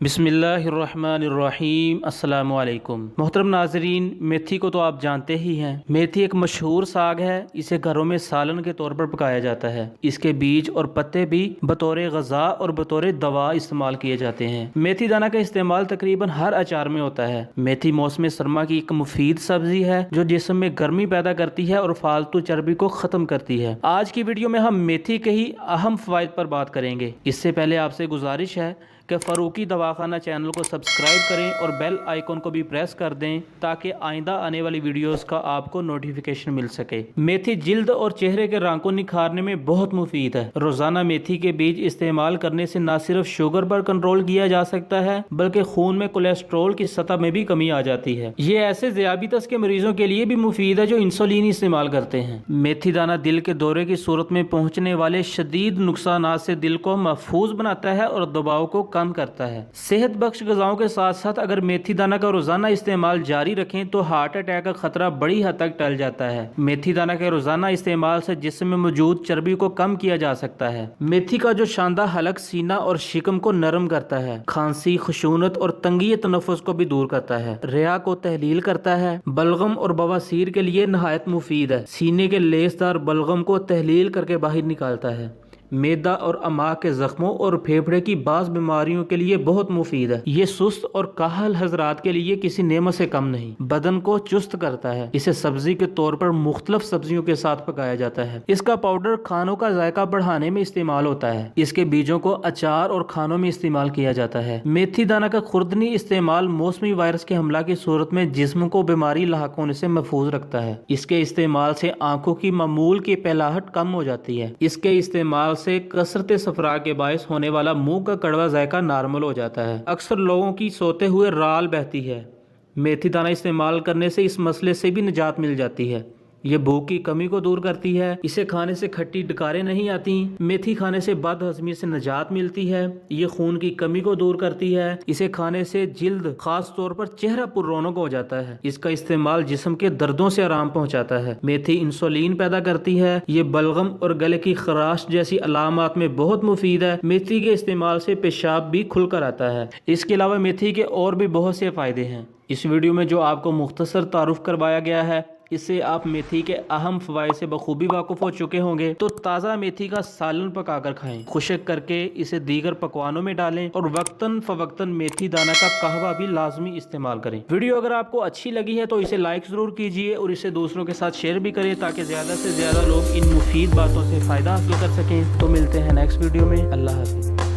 بسم اللہ الرحمن الرحیم۔ السلام علیکم محترم ناظرین، میتھی کو تو آپ جانتے ہی ہیں۔ میتھی ایک مشہور ساگ ہے۔ اسے گھروں میں سالن کے طور پر پکایا جاتا ہے۔ اس کے بیج اور پتے بھی بطور غذا اور بطور دوا استعمال کیے جاتے ہیں۔ میتھی دانہ کا استعمال تقریباً ہر اچار میں ہوتا ہے۔ میتھی موسم سرما کی ایک مفید سبزی ہے جو جسم میں گرمی پیدا کرتی ہے اور فالتو چربی کو ختم کرتی ہے۔ آج کی ویڈیو میں ہم میتھی کے ہی اہم فوائد پر بات کریں گے۔ اس سے پہلے آپ سے گزارش ہے کہ فاروقی دواخانہ چینل کو سبسکرائب کریں اور بیل آئیکن کو بھی پریس کر دیں تاکہ آئندہ آنے والی ویڈیوز کا آپ کو نوٹیفیکیشن مل سکے۔ میتھی جلد اور چہرے کے رنگ کو نکھارنے میں بہت مفید ہے۔ روزانہ میتھی کے بیج استعمال کرنے سے نہ صرف شوگر پر کنٹرول کیا جا سکتا ہے بلکہ خون میں کولیسٹرول کی سطح میں بھی کمی آ جاتی ہے۔ یہ ایسے ذیابیطس کے مریضوں کے لیے بھی مفید ہے جو انسولین استعمال کرتے ہیں۔ میتھی دانہ دل کے دورے کی صورت میں پہنچنے والے شدید نقصانات سے دل کو محفوظ بناتا ہے اور دباؤ کو کم کرتا ہے۔ صحت بخش غذاؤں کے ساتھ ساتھ اگر میتھی دانہ کا روزانہ استعمال جاری رکھیں تو ہارٹ اٹیک کا خطرہ بڑی حد تک ٹل جاتا ہے۔ میتھی دانہ کے روزانہ استعمال سے جسم میں موجود چربی کو کم کیا جا سکتا ہے۔ میتھی کا جو شاندار حلق سینہ اور شکم کو نرم کرتا ہے، کھانسی، خشونت اور تنگی تنفس کو بھی دور کرتا ہے، رئہ کو تحلیل کرتا ہے، بلغم اور بواسیر کے لیے نہایت مفید ہے، سینے کے لیسدار بلغم کو تحلیل کر کے باہر نکالتا ہے، معدہ اور امعاء کے زخموں اور پھیپھڑے کی بعض بیماریوں کے لیے بہت مفید ہے۔ یہ سست اور کاہل حضرات کے لیے کسی نعمت سے کم نہیں، بدن کو چست کرتا ہے۔ اسے سبزی کے طور پر مختلف سبزیوں کے ساتھ پکایا جاتا ہے۔ اس کا پاؤڈر کھانوں کا ذائقہ بڑھانے میں استعمال ہوتا ہے۔ اس کے بیجوں کو اچار اور کھانوں میں استعمال کیا جاتا ہے۔ میتھی دانہ کا خوردنی استعمال موسمی وائرس کے حملہ کی صورت میں جسم کو بیماری لاحق ہونے سے محفوظ رکھتا ہے۔ اس کے استعمال سے آنکھوں کی معمول کی پہلاہٹ کم ہو جاتی ہے۔ اس کے استعمال سے کثرت صفرا کے باعث ہونے والا منہ کا کڑوا ذائقہ نارمل ہو جاتا ہے۔ اکثر لوگوں کی سوتے ہوئے رال بہتی ہے۔ میتھی دانہ استعمال کرنے سے اس مسئلے سے بھی نجات مل جاتی ہے۔ یہ بھوک کی کمی کو دور کرتی ہے۔ اسے کھانے سے کھٹی ڈکاریں نہیں آتی۔ میتھی کھانے سے بد ہضمی سے نجات ملتی ہے۔ یہ خون کی کمی کو دور کرتی ہے۔ اسے کھانے سے جلد، خاص طور پر چہرہ پر رونق ہو جاتا ہے۔ اس کا استعمال جسم کے دردوں سے آرام پہنچاتا ہے۔ میتھی انسولین پیدا کرتی ہے۔ یہ بلغم اور گلے کی خراش جیسی علامات میں بہت مفید ہے۔ میتھی کے استعمال سے پیشاب بھی کھل کر آتا ہے۔ اس کے علاوہ میتھی کے اور بھی بہت سے فائدے ہیں۔ اس ویڈیو میں جو آپ کو مختصر تعارف کروایا گیا ہے، اس سے آپ میتھی کے اہم فوائد سے بخوبی واقف ہو چکے ہوں گے۔ تو تازہ میتھی کا سالن پکا کر کھائیں، خشک کر کے اسے دیگر پکوانوں میں ڈالیں اور وقتاً فوقتاً میتھی دانہ کا قہوہ بھی لازمی استعمال کریں۔ ویڈیو اگر آپ کو اچھی لگی ہے تو اسے لائک ضرور کیجئے اور اسے دوسروں کے ساتھ شیئر بھی کریں تاکہ زیادہ سے زیادہ لوگ ان مفید باتوں سے فائدہ حاصل کر سکیں۔ تو ملتے ہیں نیکسٹ ویڈیو میں۔ اللہ حافظ۔